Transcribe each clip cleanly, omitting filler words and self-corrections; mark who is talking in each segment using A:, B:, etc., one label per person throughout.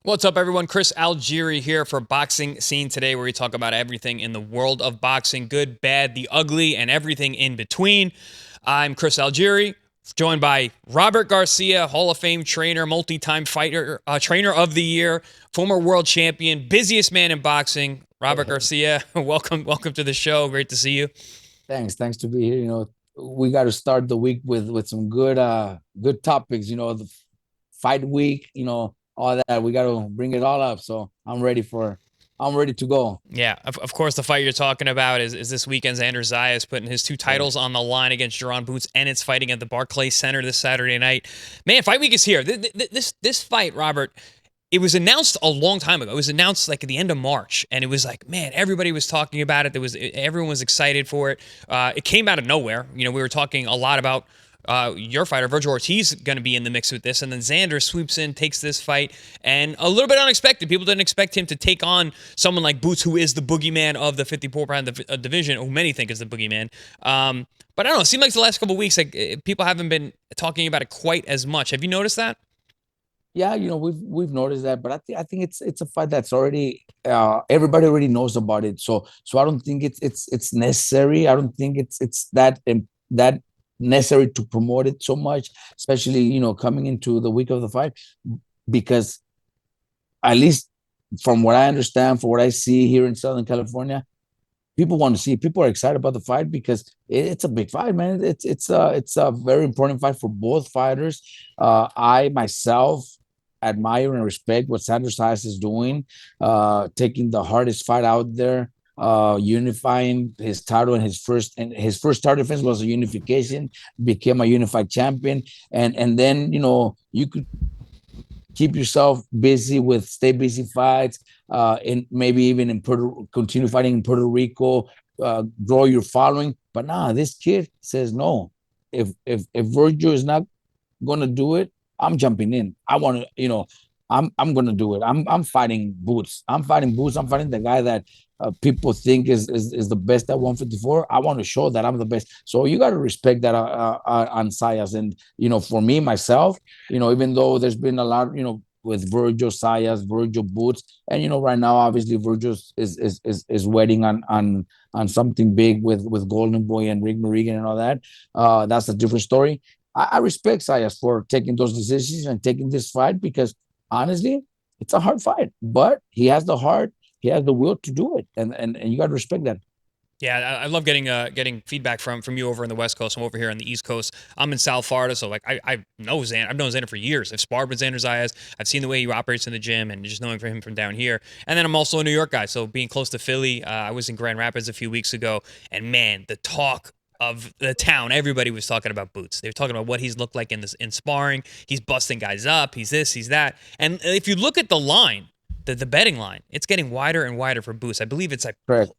A: What's up, everyone? Chris Algieri here for Boxing Scene today, where we talk about everything in the world of boxing, good, bad, the ugly, and everything in between. I'm Chris Algieri, joined by Robert Garcia, Hall of Fame trainer, multi-time fighter, trainer of the year, former world champion, busiest man in boxing. Robert Garcia, welcome to the show. Great to see you.
B: Thanks to be here. We got to start the week with some good topics. The fight week. All that. We got to bring it all up. So I'm ready to go.
A: Yeah, of course, the fight you're talking about is this weekend's Xander Zayas putting his two titles on the line against Jaron Boots Ennis, fighting at the Barclays Center this Saturday night. Man, fight week is here. This fight, Robert, it was announced a long time ago. It was announced like at the end of March, and it was like, man, everybody was talking about it. Everyone was excited for it. It came out of nowhere. We were talking a lot about your fighter, Virgil Ortiz, going to be in the mix with this. And then Xander swoops in, takes this fight, and a little bit unexpected. People didn't expect him to take on someone like Boots, who is the boogeyman of the 54-pound division, who many think is the boogeyman. But I don't know. It seemed like the last couple of weeks, people haven't been talking about it quite as much. Have you noticed that?
B: Yeah, we've noticed that, but I think it's a fight that's already everybody already knows about it. So I don't think it's necessary. I don't think it's that necessary to promote it so much, especially coming into the week of the fight, because at least from what I understand, from what I see here in Southern California, people want to see. People are excited about the fight because it's a big fight, man. It's a very important fight for both fighters. I myself admire and respect what Xander Zayas is doing, taking the hardest fight out there, unifying his title, and his first title defense was a unification, became a unified champion, and then you could keep yourself busy with stay busy fights, and maybe even continue fighting in Puerto Rico, grow your following. But nah, this kid says no. If Virgil is not gonna do it, I'm jumping in. I want to, I'm gonna do it. I'm fighting Boots. I'm fighting Boots. I'm fighting the guy that people think is the best at 154. I want to show that I'm the best. So you got to respect that on Sayas. And for me myself, even though there's been a lot, with Virgil Sayas, Virgil Boots, and right now obviously Virgil is waiting on something big with Golden Boy and Rick Morrigan and all that. That's a different story. I respect Sayas for taking those decisions and taking this fight because honestly, it's a hard fight, but he has the heart, he has the will to do it, and you got to respect that.
A: Yeah, I love getting feedback from you over in the West Coast. I'm over here on the East Coast. I'm in South Florida, so like I know Xander. I've known Xander for years. I've sparred with Xander Zayas. I've seen the way he operates in the gym, and just knowing him from down here. And then I'm also a New York guy, so being close to Philly, I was in Grand Rapids a few weeks ago, and man, the talk of the town, everybody was talking about Boots. They were talking about what he's looked like in sparring. He's busting guys up. He's this, he's that. And if you look at the line, the betting line, it's getting wider and wider for Boots. I believe it's like
B: Correct.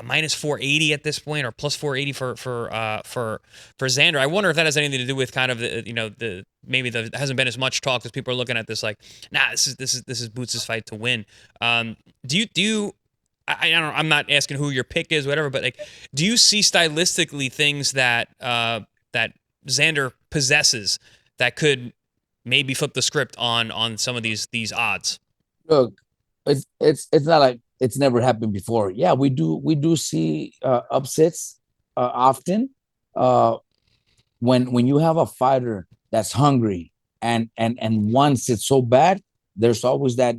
A: minus 480 at this point, or plus 480 for Xander. I wonder if that has anything to do with kind of the maybe there hasn't been as much talk as people are looking at this like, nah, this is Boots' fight to win. Do you I don't know, I'm not asking who your pick is, whatever, but like, do you see stylistically things that that Xander possesses that could maybe flip the script on some of these odds?
B: Look, it's not like it's never happened before. Yeah, we do see upsets often. Uh, when you have a fighter that's hungry and wants it so bad, there's always that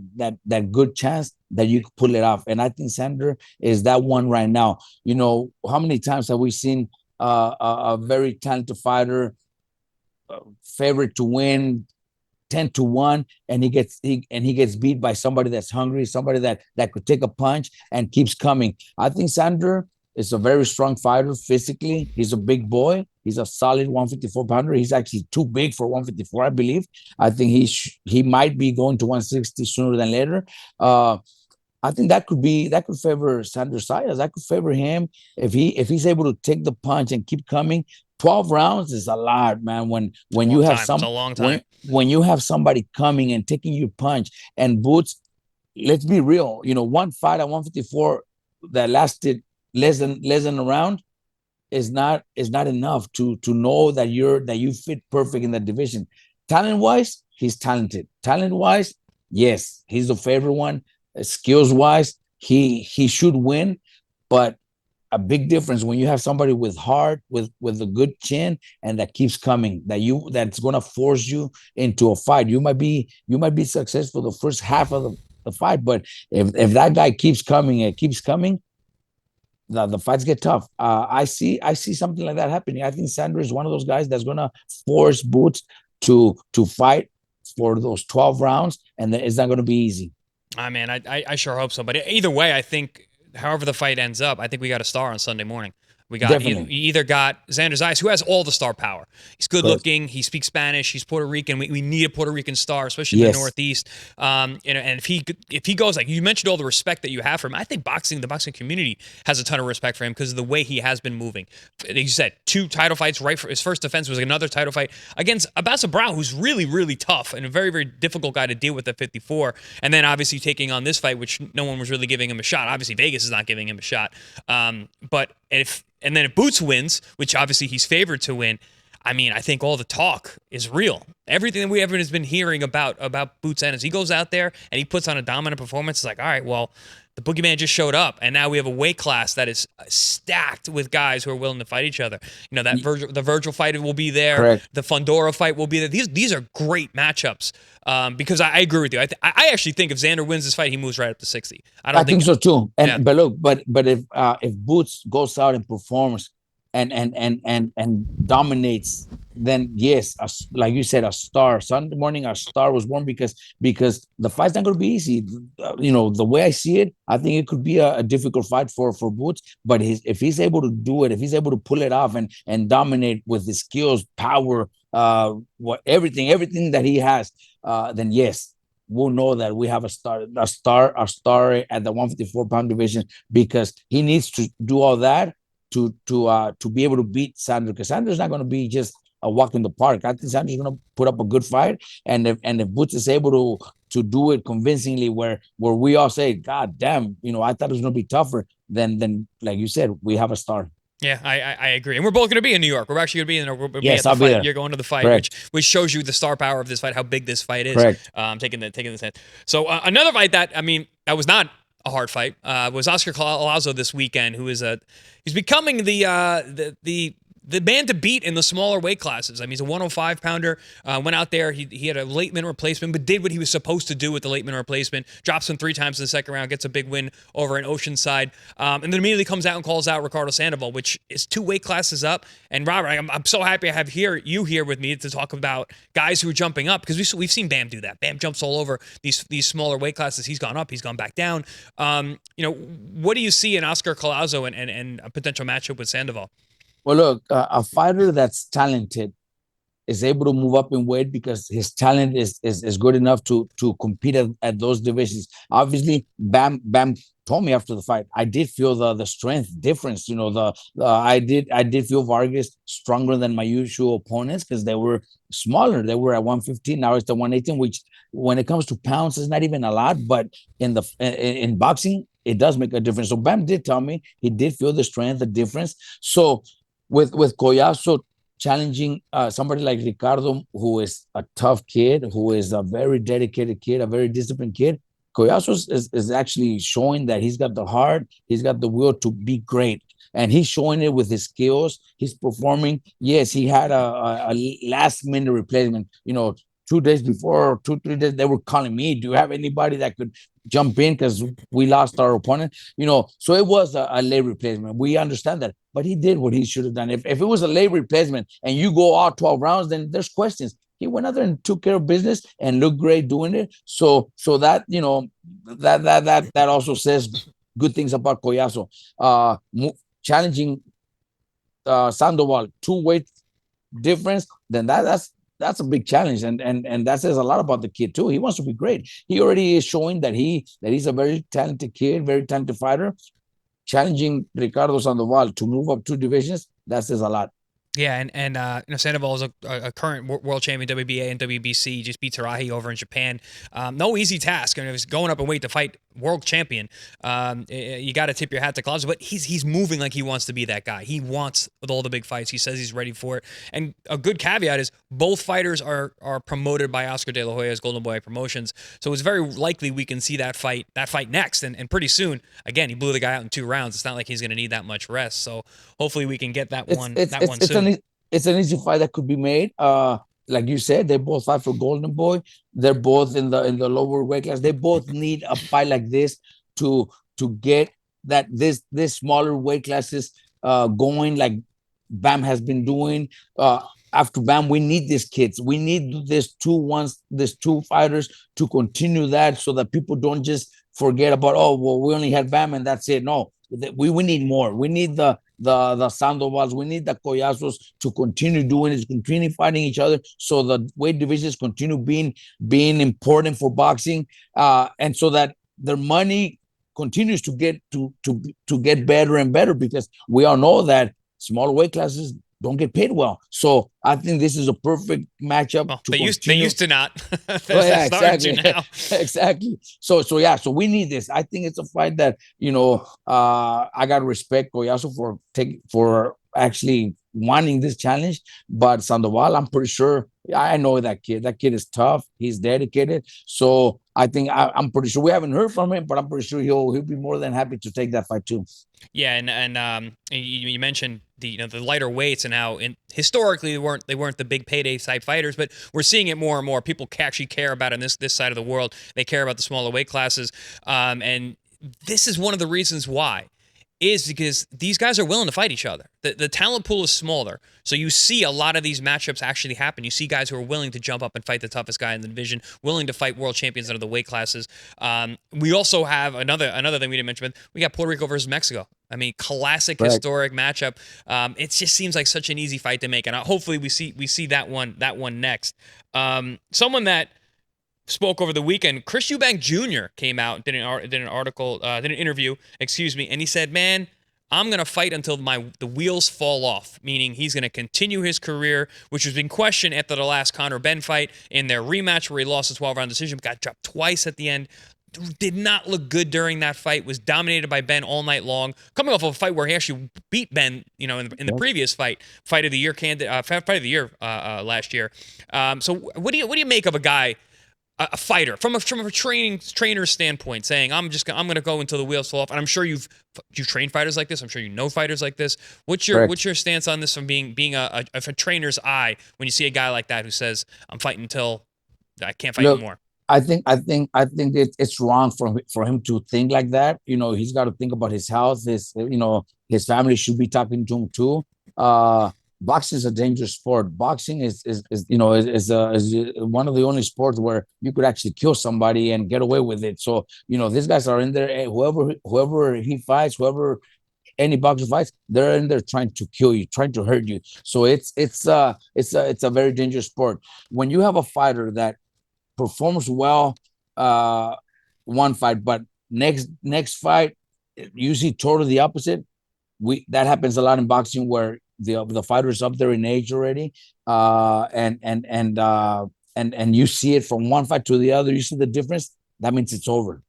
B: good chance that you could pull it off. And I think Sander is that one right now. How many times have we seen a very talented fighter favorite to win 10-1, and he gets beat by somebody that's hungry, somebody that could take a punch and keeps coming. I think Sander is a very strong fighter physically. He's a big boy. He's a solid 154 pounder. He's actually too big for 154, I believe. I think he might be going to 160 sooner than later. I think that could favor Sanders Sayas. That could favor him if he's able to take the punch and keep coming. 12 rounds is a lot, man.
A: It's a
B: When
A: long
B: you have
A: time. It's
B: some
A: a long time.
B: when you have somebody coming and taking your punch and Boots, let's be real. One fight at 154 that lasted less than a round is not enough to know that you fit perfect in that division. Talent wise, he's talented. Talent wise, yes, he's the favorite one. Skills wise, he should win, but a big difference when you have somebody with heart, with a good chin, and that keeps coming, that's gonna force you into a fight. You might be successful the first half of the fight, but if that guy keeps coming and keeps coming, the fights get tough. I see something like that happening. I think Xander is one of those guys that's gonna force Boots to fight for those 12 rounds, and it's not gonna be easy.
A: I mean, I sure hope so. But either way, I think however the fight ends up, I think we got a star on Sunday morning. We got
B: Definitely.
A: either got Xander Zayas, who has all the star power. He's good
B: Correct.
A: looking. He speaks Spanish. He's Puerto Rican. We need a Puerto Rican star, especially in the
B: Yes.
A: Northeast. And if he goes, like you mentioned, all the respect that you have for him, I think the boxing community has a ton of respect for him because of the way he has been moving. Like you said, 2 title fights. Right, for his first defense was another title fight against Abasa Brown, who's really, really tough and a very, very difficult guy to deal with at 54. And then obviously taking on this fight, which no one was really giving him a shot. Obviously, Vegas is not giving him a shot. But if Boots wins, which obviously he's favored to win, I mean, I think all the talk is real. Everything that we ever has been hearing about Boots Ennis, he goes out there and he puts on a dominant performance. It's like, all right, well, the boogeyman just showed up, and now we have a weight class that is stacked with guys who are willing to fight each other. You know, the Virgil fight will be there.
B: Correct.
A: The Fundora fight will be there. These are great matchups because I agree with you. I actually think if Xander wins this fight, he moves right up to 60.
B: I think so too. And
A: Yeah.
B: but look, but if Boots goes out and performs and dominates, then yes, like you said, a star. Sunday morning, a star was born because the fight's not going to be easy. The way I see it, I think it could be a difficult fight for Boots. But if he's able to do it, if he's able to pull it off and dominate with his skills, power, everything that he has, then yes, we'll know that we have a star at the 154-pound division, because he needs to do all that to be able to beat Xander, because Xander's not going to be just a walk in the park. I think Xander's going to put up a good fight, and if Boots is able to do it convincingly, where we all say, God damn, I thought it was going to be tougher, then like you said, we have a star.
A: Yeah, I agree. And we're both going to be in New York. We're actually going to be in the
B: Yes,
A: at
B: I'll
A: the
B: be
A: fight.
B: there.
A: You're going to the fight,
B: Correct.
A: which shows you the star power of this fight, how big this fight is.
B: Correct.
A: Taking this head. So another fight that that was not a hard fight was Oscar Collazo this weekend, who is he's becoming the man to beat in the smaller weight classes. I mean, he's a 105-pounder. Went out there. He had a late minute replacement, but did what he was supposed to do with the late minute replacement. Drops him 3 times in the second round. Gets a big win over in Oceanside. And then immediately comes out and calls out Ricardo Sandoval, which is 2 weight classes up. And Robert, I'm so happy I have you here with me to talk about guys who are jumping up, because we've seen Bam do that. Bam jumps all over these smaller weight classes. He's gone up. He's gone back down. What do you see in Oscar Collazo and a potential matchup with Sandoval?
B: Well, look, a fighter that's talented is able to move up in weight because his talent is good enough to compete at those divisions. Obviously, Bam told me after the fight, I did feel the strength difference. I did feel Vargas stronger than my usual opponents because they were smaller. They were at 115. Now it's the 118, which when it comes to pounds is not even a lot, but in boxing, it does make a difference. So Bam did tell me he did feel the strength, the difference. So with Collazo challenging somebody like Ricardo, who is a tough kid, who is a very dedicated kid, a very disciplined kid, Collazo is actually showing that he's got the heart, he's got the will to be great. And he's showing it with his skills. He's performing. Yes, he had a last-minute replacement. 2 days before, 2-3 days, they were calling me, do you have anybody that could jump in because we lost our opponent? So it was a late replacement. We understand that. But he did what he should have done. If it was a late replacement and you go out 12 rounds, then there's questions. He went out there and took care of business and looked great doing it. So that, that also says good things about Collazo. Challenging Sandoval, 2 weight difference, then that's a big challenge, and that says a lot about the kid too. He wants to be great. He already is showing that he's a very talented kid, very talented fighter. Challenging Ricardo Sandoval to move up 2 divisions, that says a lot.
A: Yeah, and Sandoval is a current world champion, WBA and WBC. He just beat Tarahi over in Japan. No easy task. And it was going up in weight to fight world champion. You got to tip your hat to Collazo, but he's moving like he wants to be that guy. He wants all the big fights. He says he's ready for it. And a good caveat is both fighters are promoted by Oscar De La Hoya's Golden Boy Promotions, so it's very likely we can see that fight next. And pretty soon, again, he blew the guy out in 2 rounds. It's not like he's going to need that much rest. So hopefully we can get that one soon.
B: It's an easy fight that could be made. Like you said, they both fight for Golden Boy. They're both in the lower weight class. They both need a fight like this to get this smaller weight classes going, like Bam has been doing. After Bam, we need these kids. We need these two fighters to continue that, so that people don't just forget about, oh, well, we only had Bam and that's it. No, we need more. We need the Sandovals, we need the Collazos to continue doing it, continue fighting each other, so the weight divisions continue being important for boxing, and so that their money continues to get get better and better, because we all know that smaller weight classes don't get paid well. So I think this is a perfect matchup.
A: Well, they used to not.
B: Yeah, exactly. Exactly. So we need this. I think it's a fight that, I got to respect Collazo for actually wanting this challenge. But Sandoval, I'm pretty sure, I know that kid. That kid is tough. He's dedicated. So I think I'm pretty sure, we haven't heard from him, but I'm pretty sure he'll be more than happy to take that fight too.
A: Yeah, and you mentioned the lighter weights and how historically they weren't the big payday type fighters, but we're seeing it more and more. People actually care about it in this side of the world. They care about the smaller weight classes, and this is one of the reasons why. Is because these guys are willing to fight each other. The talent pool is smaller, so you see a lot of these matchups actually happen. You see guys who are willing to jump up and fight the toughest guy in the division, willing to fight world champions out of the weight classes. We also have another thing we didn't mention. We got Puerto Rico versus Mexico. I mean, classic, right, historic matchup. It just seems like such an easy fight to make, and hopefully we see that one next. Someone that spoke over the weekend, Chris Eubank Jr. came out, did an interview, and he said, "Man, I'm gonna fight until the wheels fall off," meaning he's gonna continue his career, which has been questioned after the last Conor Ben fight in their rematch where he lost a 12-round decision, got dropped twice at the end. Did not look good during that fight. Was dominated by Ben all night long. Coming off of a fight where he actually beat Ben, in the previous fight of the year, last year. So what do you make of a guy, a fighter from a trainer's standpoint, saying I'm going to go until the wheels fall off? And I'm sure you've trained fighters like this. I'm sure you know fighters like this. What's your stance on this from being a trainer's eye when you see a guy like that who says I'm fighting until I can't fight anymore?
B: I think it's wrong for him to think like that. He's got to think about his health. His family should be talking to him too. Boxing is a dangerous sport. Boxing is one of the only sports where you could actually kill somebody and get away with it. So these guys are in there. Whoever he fights, any boxer fights, they're in there trying to kill you, trying to hurt you. So it's a very dangerous sport. When you have a fighter that performs well one fight, but next fight you see totally the opposite. That happens a lot in boxing, where the fighter is up there in age already, and you see it from one fight to the other. You see the difference. That means it's over.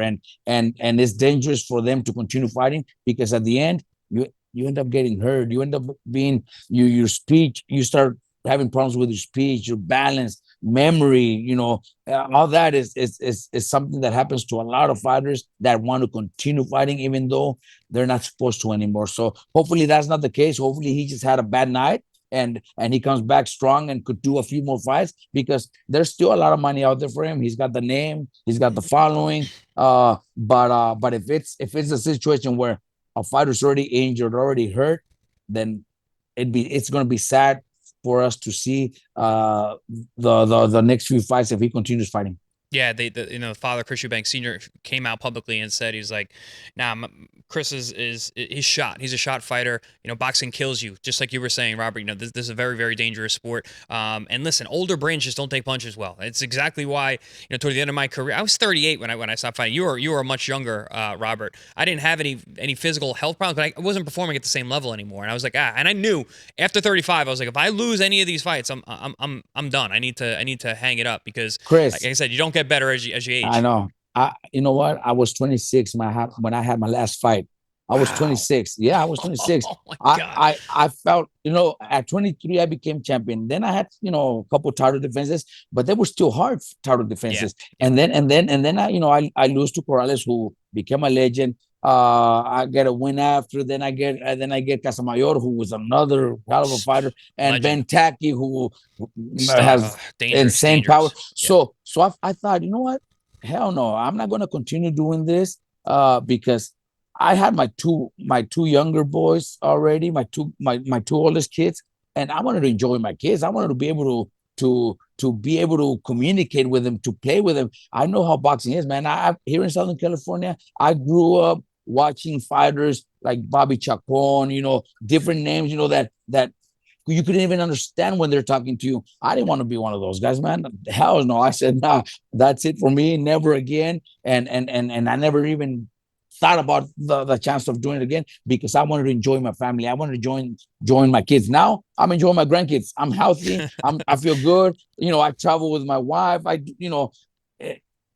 B: And it's dangerous for them to continue fighting, because at the end you end up getting hurt. You end up being your speech. You start having problems with your speech, your balance, memory. All that is something that happens to a lot of fighters that want to continue fighting even though they're not supposed to anymore. So hopefully that's not the case. Hopefully he just had a bad night and he comes back strong and could do a few more fights, because there's still a lot of money out there for him. He's got the name, he's got the following. But if it's a situation where a fighter's already injured, already hurt, then it's going to be sad for us to see the next few fights if he continues fighting.
A: Yeah, father, Chris Eubank Sr., came out publicly and said, he's like, nah, Chris he's shot. He's a shot fighter. Boxing kills you, just like you were saying, Robert. This is a very, very dangerous sport. And listen, older brains just don't take punches well. It's exactly why, toward the end of my career, I was 38 when I stopped fighting. You were much younger, Robert. I didn't have any physical health problems, but I wasn't performing at the same level anymore. And I was like, and I knew after 35, I was like, if I lose any of these fights, I'm done. I need to hang it up, because,
B: Chris,
A: like I said, you don't get better as you age.
B: I know. you know what? I was 26 when I had my last fight. I was 26. Yeah, I was 26.
A: Oh my
B: I,
A: God.
B: I felt, at 23, I became champion. Then I had, a couple title defenses, but they were still hard title defenses.
A: Yeah.
B: And then I lose to Corrales, who became a legend. I get a win after. Then I get Casamayor, who was another hell of a fighter, and
A: Legend.
B: Ben Tacky, who has insane power. So I thought, you know what? Hell no, I'm not going to continue doing this because I had my two younger boys already, my two oldest kids, and I wanted to enjoy my kids. I wanted to be able to be able to communicate with them, to play with them. I know how boxing is, man. I here in Southern California, I grew up watching fighters like Bobby Chacon, different names, that you couldn't even understand when they're talking to you. I didn't want to be one of those guys, man. Hell no. I said, nah, that's it for me. Never again. And I never even thought about the chance of doing it again because I wanted to enjoy my family. I wanted to join my kids. Now I'm enjoying my grandkids. I'm healthy. I feel good. I travel with my wife.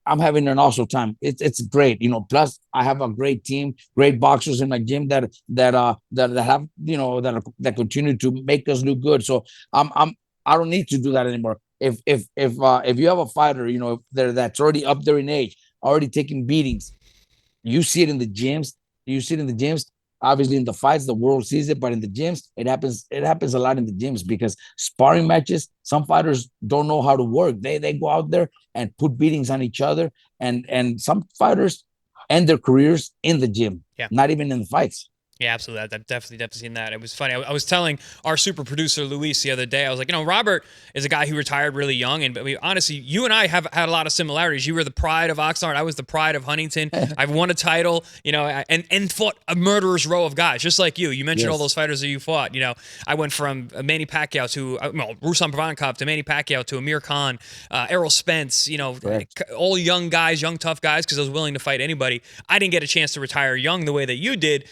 B: I'm having an awesome time. It's great. Plus I have a great team, great boxers in my gym that have, that continue to make us look good. So I don't need to do that anymore. If you have a fighter, that's already up there in age, already taking beatings, you see it in the gyms. Obviously, in the fights, the world sees it, but in the gyms, it happens. It happens a lot in the gyms because sparring matches, some fighters don't know how to work. They go out there and put beatings on each other, and some fighters end their careers in the gym, not even in the fights.
A: Yeah, absolutely. I've definitely seen that. It was funny. I was telling our super producer Luis the other day. I was like, Robert is a guy who retired really young, and honestly, you and I have had a lot of similarities. You were the pride of Oxnard. I was the pride of Huntington. I've won a title, and fought a murderer's row of guys, just like you. You mentioned all those fighters that you fought. I went from Manny Pacquiao to Ruslan Bravankov to Manny Pacquiao to Amir Khan, Errol Spence. All young guys, young tough guys, because I was willing to fight anybody. I didn't get a chance to retire young the way that you did.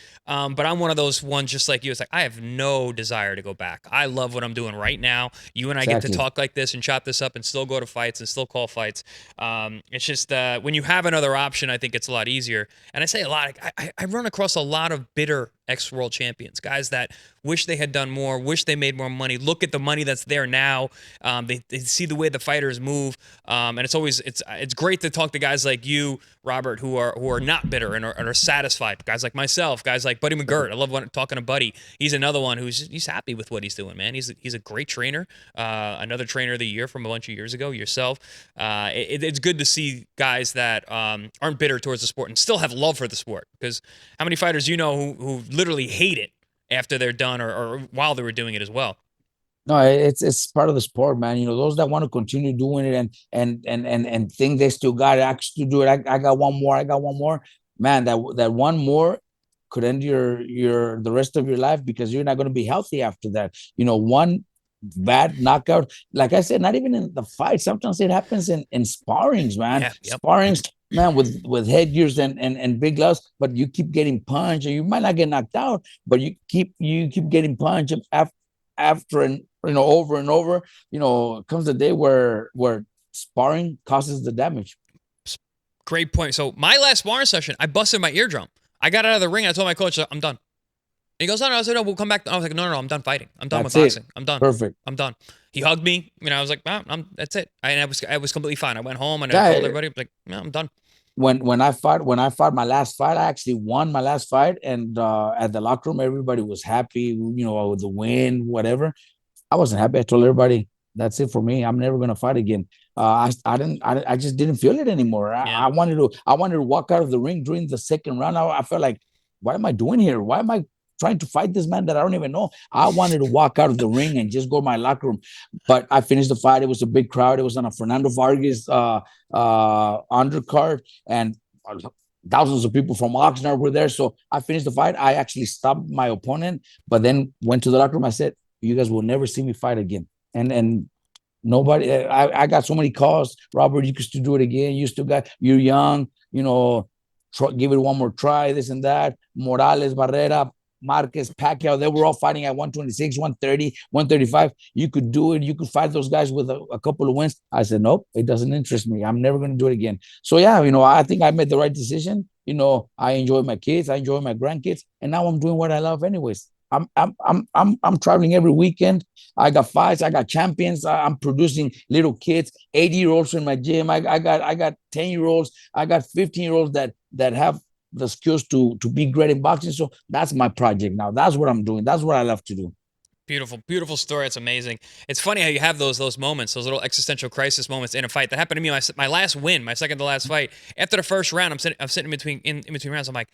A: But I'm one of those ones just like you. It's like, I have no desire to go back. I love what I'm doing right now. You and I get to talk like this and chop this up and still go to fights and still call fights. It's just when you have another option, I think it's a lot easier. And I say a lot. I run across a lot of bitter ex-world champions, guys that wish they had done more, wish they made more money, look at the money that's there now. They see the way the fighters move. And it's great to talk to guys like you, Robert, who are not bitter and are satisfied. Guys like myself, guys like Buddy McGirt. I love talking to Buddy. He's another one he's happy with what he's doing, man. He's a great trainer. Another trainer of the year from a bunch of years ago, yourself. It's good to see guys that aren't bitter towards the sport and still have love for the sport. Because how many fighters who literally hate it after they're done or while they were doing it as well?
B: No, it's part of the sport, man. Those that want to continue doing it and think they still got access to do it. I got one more. Man, that one more could end the rest of your life because you're not going to be healthy after that. One bad knockout, like I said, not even in the fight. Sometimes it happens in sparrings, man. Sparrings, man, with headgears and big gloves, but you keep getting punched, and you might not get knocked out, but you keep getting punched after and over and over. Comes the day where sparring causes the damage.
A: Great point. So my last sparring session, I busted my eardrum. I got out of the ring. I told my coach, I'm done. And he goes, no. I said, no, we'll come back. I was like, no, I'm done fighting. I'm done with boxing. I'm done.
B: Perfect.
A: I'm done. He hugged me. I was like, that's it. I was completely fine. I went home and I told everybody, like, I'm done.
B: When I fought my last fight, I actually won my last fight, and at the locker room, everybody was happy. With the win, whatever. I wasn't happy. I told everybody, that's it for me. I'm never gonna fight again. I just didn't feel it anymore. I wanted to walk out of the ring during the second round. I felt like, what am I doing here? Why am I trying to fight this man that I don't even know? I wanted to walk out of the ring and just go to my locker room. But I finished the fight. It was a big crowd. It was on a Fernando Vargas undercard, and thousands of people from Oxnard were there. So I finished the fight. I actually stopped my opponent, but then went to the locker room. I said, you guys will never see me fight again. And nobody, I got so many calls. Robert, you used to do it again. You're young, give it one more try, this and that. Morales, Barrera, Marquez, Pacquiao, they were all fighting at 126, 130, 135. You could do it. You could fight those guys with a couple of wins. I said, nope, it doesn't interest me. I'm never going to do it again. So yeah, I think I made the right decision. I enjoy my kids, I enjoy my grandkids, and now I'm doing what I love anyways. I'm traveling every weekend. I got fights, I got champions. I'm producing little kids, 80-year-olds in my gym. I got 10-year-olds, I got 15-year-olds that have the skills to be great in boxing. So that's my project now. That's what I'm doing. That's what I love to do.
A: Beautiful, beautiful story. It's amazing. It's funny how you have those moments, those little existential crisis moments in a fight. That happened to me my last win, my second to last fight. After the first round, I'm sitting in between rounds. I'm like,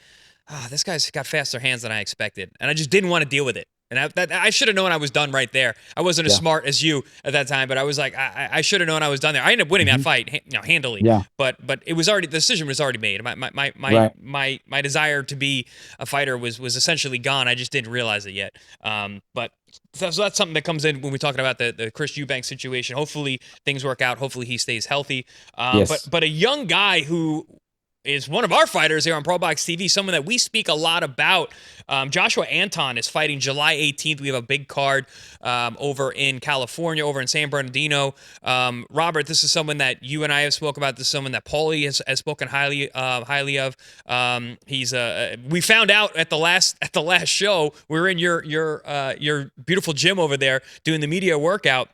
A: this guy's got faster hands than I expected, and I just didn't want to deal with it. And I should have known I was done right there. I wasn't as smart as you at that time, but I was like, I should have known I was done there. I ended up winning that fight, handily.
B: Yeah.
A: But it was already, the decision was already made. My desire to be a fighter was essentially gone. I just didn't realize it yet. But so that's something that comes in when we're talking about the Chris Eubank situation. Hopefully things work out. Hopefully he stays healthy.
B: Yes.
A: But a young guy who is one of our fighters here on ProBox TV, someone that we speak a lot about. Joshua Anton is fighting July 18th. We have a big card over in California, over in San Bernardino. Robert, this is someone that you and I have spoken about. This is someone that Paulie has spoken highly of. We found out at the last show, we were in your beautiful gym over there doing the media workout.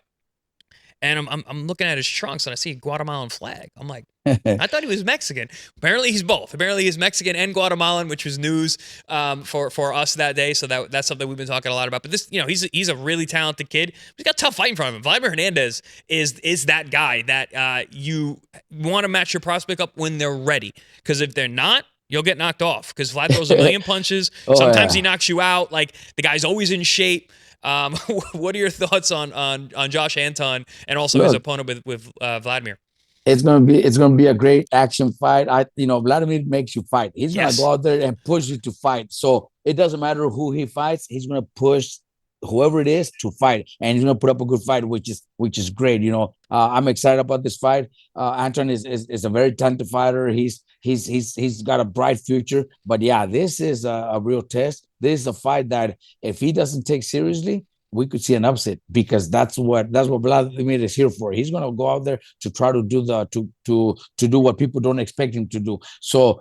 A: And I'm looking at his trunks and I see a Guatemalan flag. I'm like, I thought he was Mexican. Apparently he's both. Apparently he's Mexican and Guatemalan, which was news for us that day. So that's something we've been talking a lot about. But this, he's a really talented kid. He's got a tough fight in front of him. Vladimir Hernandez is that guy that you want to match your prospect up when they're ready. Because if they're not, you'll get knocked off. Because Vlad throws a million punches. Sometimes he knocks you out. Like, the guy's always in shape. What are your thoughts on Josh Anton and also his opponent with Vladimir?
B: It's gonna be a great action fight. Vladimir makes you fight. He's gonna go out there and push you to fight. So it doesn't matter who he fights. He's gonna push whoever it is to fight, and he's gonna put up a good fight, which is great. I'm excited about this fight. Anton is a very talented fighter. He's got a bright future. But yeah, this is a real test. This is a fight that if he doesn't take seriously, we could see an upset, because that's what Vladimir is here for. He's gonna go out there to try to do to do what people don't expect him to do. So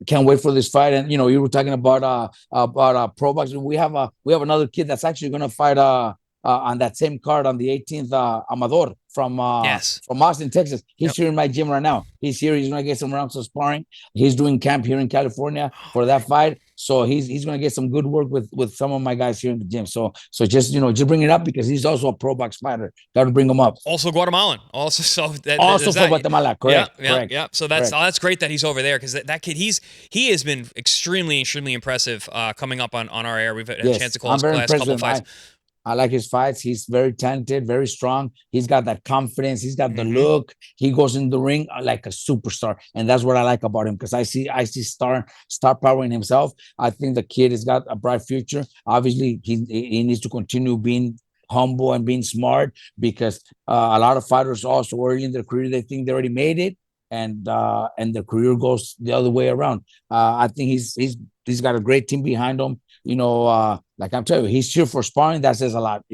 B: can't wait for this fight. And you were talking about ProBox. We have another kid that's actually gonna fight on that same card on the 18th. Amador from Austin, Texas. He's here in my gym right now. He's here. He's gonna get some rounds of sparring. He's doing camp here in California for that fight. So he's gonna get some good work with some of my guys here in the gym. So just bring it up, because he's also a pro box fighter. Got to bring him up.
A: Also Guatemalan. Also
B: from Guatemala. Correct.
A: Yeah. So that's great that he's over there, because that kid he has been extremely impressive coming up on our air. We've had a chance to call his last couple of fights.
B: I like his fights. He's very talented, very strong. He's got that confidence. He's got the look. He goes in the ring like a superstar, and that's what I like about him, because I see star power in himself. I think the kid has got a bright future. Obviously, he needs to continue being humble and being smart, because a lot of fighters also early in their career, they think they already made it, and their career goes the other way around. I think he's got a great team behind him. Like I'm telling you, he's here for sparring. That says a lot.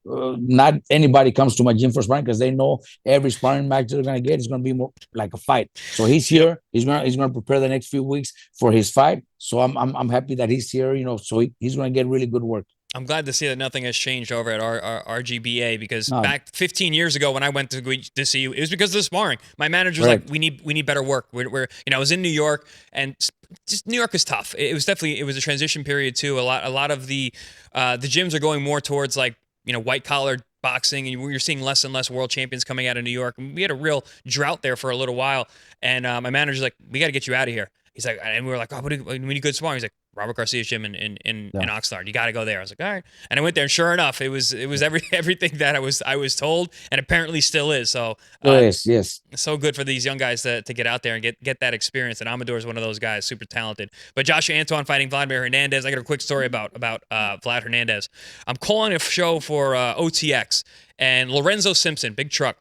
B: Not anybody comes to my gym for sparring, because they know every sparring match they're gonna get is gonna be more like a fight. So he's here. He's gonna prepare the next few weeks for his fight. So I'm happy that he's here. So he's gonna get really good work.
A: I'm glad to see that nothing has changed over at our RGBA, because back 15 years ago when I went to see you, it was because of the sparring. My manager was like, we need better work. We're I was in New York, and just New York is tough. It was a transition period too. A lot of the gyms are going more towards white collar boxing, and you're seeing less and less world champions coming out of New York. We had a real drought there for a little while, and my manager's like, we got to get you out of here. He's like, and we were like, oh, we need good sparring. He's like, Robert Garcia's gym in Oxnard. You got to go there. I was like, all right. And I went there, and sure enough, it was everything that I was told, and apparently still is. So
B: yes.
A: So good for these young guys to get out there and get that experience. And Amador is one of those guys, super talented. But Joshua Anton fighting Vladimir Hernandez. I got a quick story about Vlad Hernandez. I'm calling a show for OTX, and Lorenzo Simpson, big truck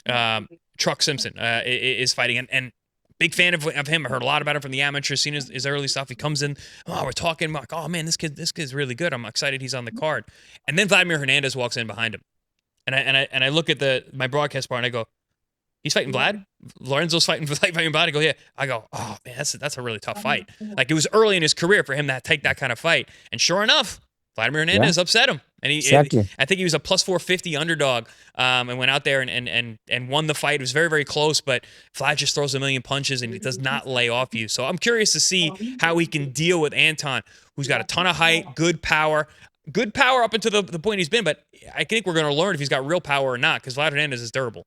A: Simpson, is fighting, and big fan of him. I heard a lot about him from the amateurs, seen his early stuff. He comes in, we're talking, I'm like, oh man, this kid's really good. I'm excited he's on the card. And then Vladimir Hernandez walks in behind him. And I look at my broadcast bar and I go, he's fighting Vlad? Lorenzo's fighting Vlad? I go, yeah. I go, oh man, that's a really tough fight. Like, it was early in his career for him to take that kind of fight. And sure enough, Vladimir Hernandez upset him. And I think he was a plus 450 underdog, and went out there and won the fight. It was very, very close, but Vlad just throws a million punches and he does not lay off you. So I'm curious to see how he can deal with Anton, who's got a ton of height, good power up until the point he's been, but I think we're going to learn if he's got real power or not, because Vlad Hernandez is durable.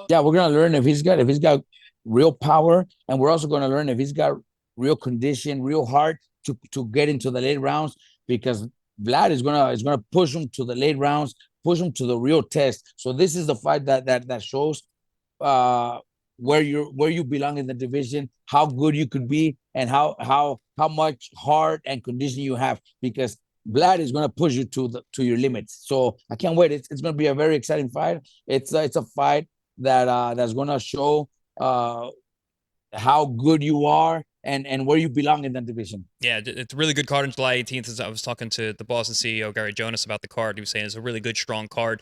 B: Yeah, we're going to learn if he's got real power, and we're also going to learn if he's got real condition, real heart to get into the late rounds, because Vlad is gonna push him to the late rounds, push him to the real test. So this is the fight that shows where you belong in the division, how good you could be, and how much heart and condition you have, because Vlad is gonna push you to your limits. So I can't wait. It's gonna be a very exciting fight. It's a fight that's gonna show how good you are and where you belong in that division.
A: Yeah, it's a really good card on July 18th. As I was talking to the Boston CEO, Gary Jonas, about the card. He was saying it's a really good, strong card.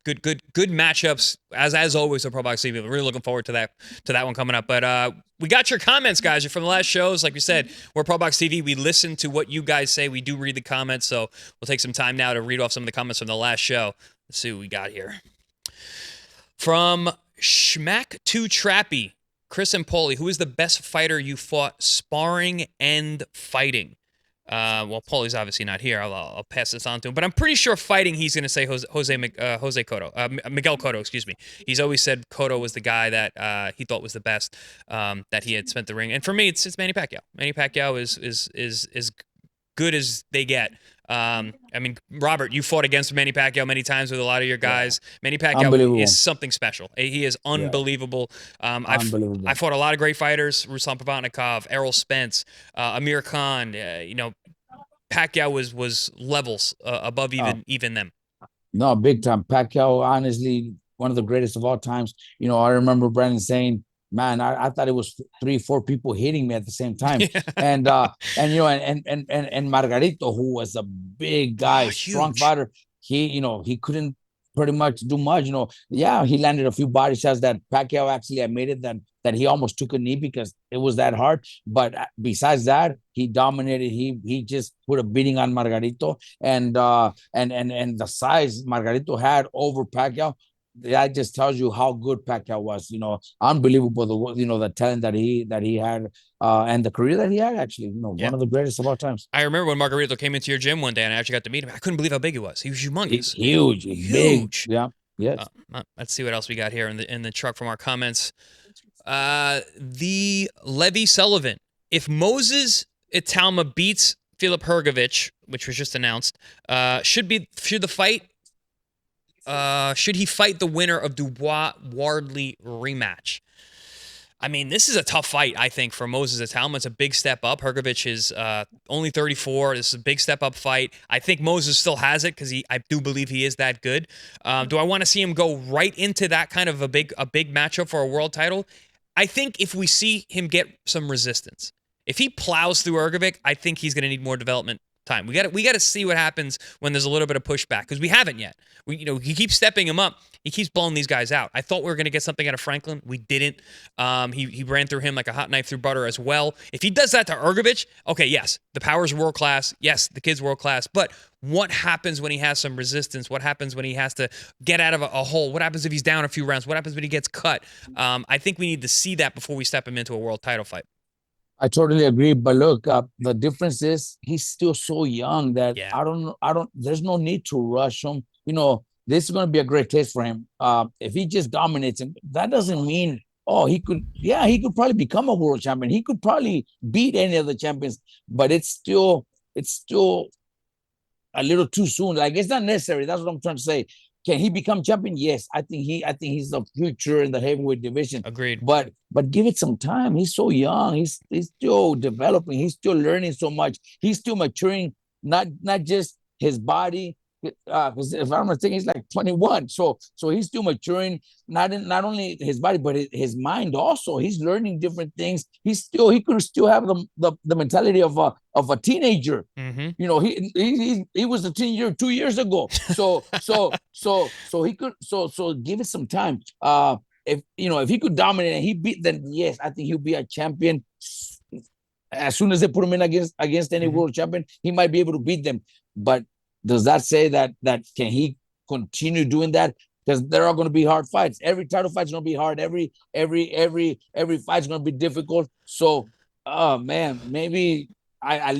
A: Good matchups, as always, for ProBox TV. We're really looking forward to that one coming up. But we got your comments, guys. You're from the last shows. Like we said, we're ProBox TV. We listen to what you guys say. We do read the comments, so we'll take some time now to read off some of the comments from the last show. Let's see what we got here. From Schmack2 Trappy, Chris and Paulie, who is the best fighter you fought sparring and fighting? Well, Paulie's obviously not here. I'll pass this on to him, but I'm pretty sure fighting, he's going to say Miguel Cotto, excuse me. He's always said Cotto was the guy that he thought was the best, that he had spent the ring. And for me, it's Manny Pacquiao. Manny Pacquiao is good as they get. I mean, Robert, you fought against Manny Pacquiao many times with a lot of your guys. Yeah. Manny Pacquiao is something special. He is unbelievable. Yeah. I fought a lot of great fighters: Ruslan Pavatnikov, Errol Spence, Amir Khan. Pacquiao was levels above even them.
B: No, big time. Pacquiao, honestly, one of the greatest of all times. I remember Brandon saying, man, I thought it was 3-4 people hitting me at the same time. Yeah. And Margarito, who was a big guy, strong fighter, he couldn't pretty much do much. Yeah, he landed a few body shots that Pacquiao actually admitted that he almost took a knee because it was that hard. But besides that, he dominated. He just put a beating on Margarito, and the size Margarito had over Pacquiao. That just tells you how good Pacquiao was. Unbelievable. The talent that he had, and the career that he had. Actually, one of the greatest of all times.
A: I remember when Margarito came into your gym one day, and I actually got to meet him. I couldn't believe how big he was. He was humongous.
B: Huge. Big. Yeah. Yes.
A: Let's see what else we got here in the truck from our comments. The Levy Sullivan. If Moses Italma beats Filip Hrgović, which was just announced, should he fight the winner of Dubois-Wardley rematch? I mean, this is a tough fight, I think, for Moses Italma. It's a big step up. Hrgović is only 34. This is a big step up fight. I think Moses still has it because I do believe he is that good. Do I want to see him go right into that kind of a big matchup for a world title? I think if we see him get some resistance, if he plows through Hrgović, I think he's going to need more development time. We got to see what happens when there's a little bit of pushback, because we haven't yet. He keeps stepping him up. He keeps blowing these guys out. I thought we were going to get something out of Franklin. We didn't. He ran through him like a hot knife through butter as well. If he does that to Hrgović, okay, yes, the power's world class. Yes, the kid's world class. But what happens when he has some resistance? What happens when he has to get out of a hole? What happens if he's down a few rounds? What happens when he gets cut? I think we need to see that before we step him into a world title fight.
B: I totally agree, but look, the difference is he's still so young that there's no need to rush him. This is going to be a great test for him. If he just dominates him, that doesn't mean, he could probably become a world champion. He could probably beat any of the champions, but it's still a little too soon. Like, it's not necessary. That's what I'm trying to say. Can he become champion? Yes, I think he's the future in the heavyweight division.
A: Agreed.
B: But give it some time. He's so young. He's still developing. He's still learning so much. He's still maturing, not just his body, because if I'm not mistaken, he's like 21. So he's still maturing, not only his body, but his mind also. He's learning different things. He could still have the mentality of a teenager.
A: Mm-hmm.
B: You know, he was a teenager 2 years ago. So he could give it some time. If he could dominate and he beat, then yes, I think he'll be a champion. As soon as they put him in against any world champion, he might be able to beat them. But does that say that can he continue doing that? Because there are going to be hard fights. Every title fight is going to be hard. Every fight is going to be difficult. So, man, maybe I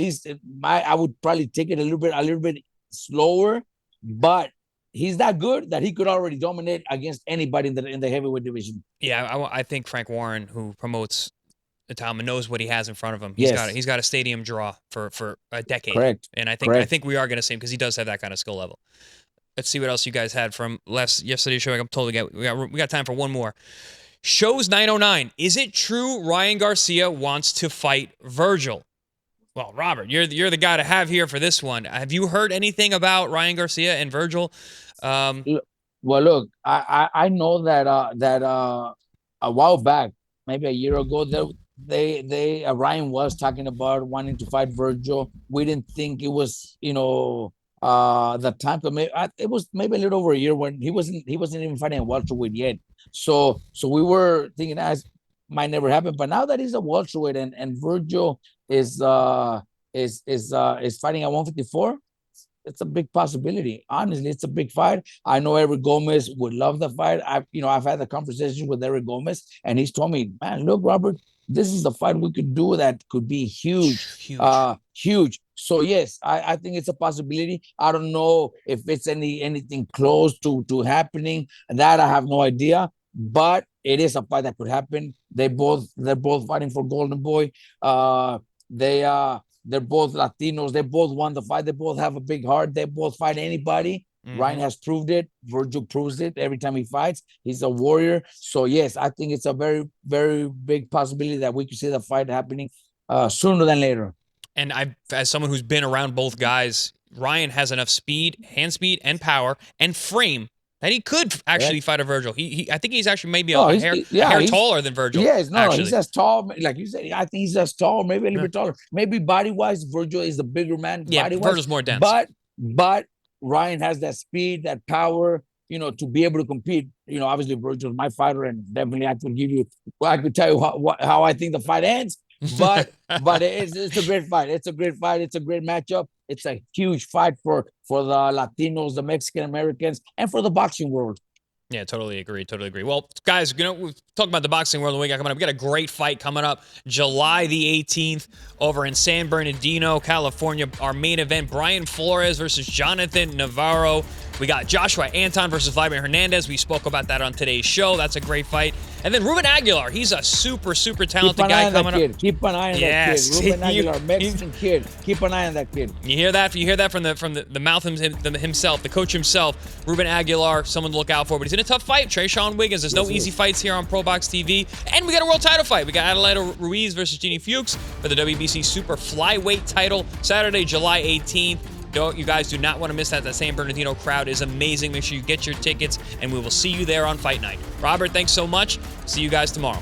B: would probably take it a little bit slower. But he's that good that he could already dominate against anybody in the heavyweight division.
A: Yeah, I think Frank Warren, who promotes Itama, knows what he has in front of him. He's got a stadium draw for a decade.
B: Correct.
A: And I think we are going to see him because he does have that kind of skill level. Let's see what else you guys had from yesterday's show. I'm totally we got time for one more. Shows 909. Is it true Ryan Garcia wants to fight Virgil? Well, Robert, you're the guy to have here for this one. Have you heard anything about Ryan Garcia and Virgil?
B: Well, look, I know that a while back, maybe a year ago, Ryan was talking about wanting to fight Virgil. We didn't think it was the time, but it was maybe a little over a year when he wasn't even fighting a welterweight yet. So we were thinking that might never happen. But now that he's a welterweight and Virgil is fighting at 154, it's a big possibility. Honestly, it's a big fight. I know Eric Gomez would love the fight. I've had the conversation with Eric Gomez, and he's told me, man, look, Robert, this is the fight we could do that could be huge. Huge. So yes, I think it's a possibility. I don't know if it's anything close to happening. That I have no idea. But it is a fight that could happen. They're both fighting for Golden Boy. They're both Latinos. They both won the fight. They both have a big heart. They both fight anybody. Mm-hmm. Ryan has proved it. Virgil proves it every time he fights. He's a warrior. So yes, I think it's a very, very big possibility that we could see the fight happening sooner than later.
A: And as someone who's been around both guys, Ryan has enough speed, hand speed, and power, and frame that he could actually fight a Virgil. I think he's actually maybe a hair taller than Virgil.
B: Yes, he's as tall. Like you said, I think he's as tall, maybe a little bit taller. Maybe body-wise, Virgil is the bigger man.
A: Yeah,
B: body-wise,
A: Virgil's more dense.
B: But Ryan has that speed, that power, to be able to compete. Obviously Virgil's my fighter, and definitely I could tell you how I think the fight ends. But it's a great fight. It's a great fight. It's a great matchup. It's a huge fight for the Latinos, the Mexican Americans, and for the boxing world.
A: Yeah, totally agree. Well, guys, we've talked about the boxing world the week coming up. We got a great fight coming up July the 18th over in San Bernardino, California. Our main event, Brian Flores versus Jonathan Navarro. We got Joshua Anton versus Vladimir Hernandez. We spoke about that on today's show. That's a great fight. And then Ruben Aguilar. He's a super, super talented guy coming up.
B: Keep an eye on that kid. Ruben Aguilar, Mexican kid. Keep an eye on that kid.
A: You hear that? You hear that from the mouth himself, the coach himself. Ruben Aguilar, someone to look out for. But he's in a tough fight. Trayshawn Wiggins. There's no easy fights here on ProBox TV. And we got a world title fight. We got Adelaida Ruiz versus Jeannie Fuchs for the WBC Super Flyweight title. Saturday, July 18th. You guys do not want to miss that. The San Bernardino crowd is amazing. Make sure you get your tickets, and we will see you there on Fight Night. Robert, thanks so much. See you guys tomorrow.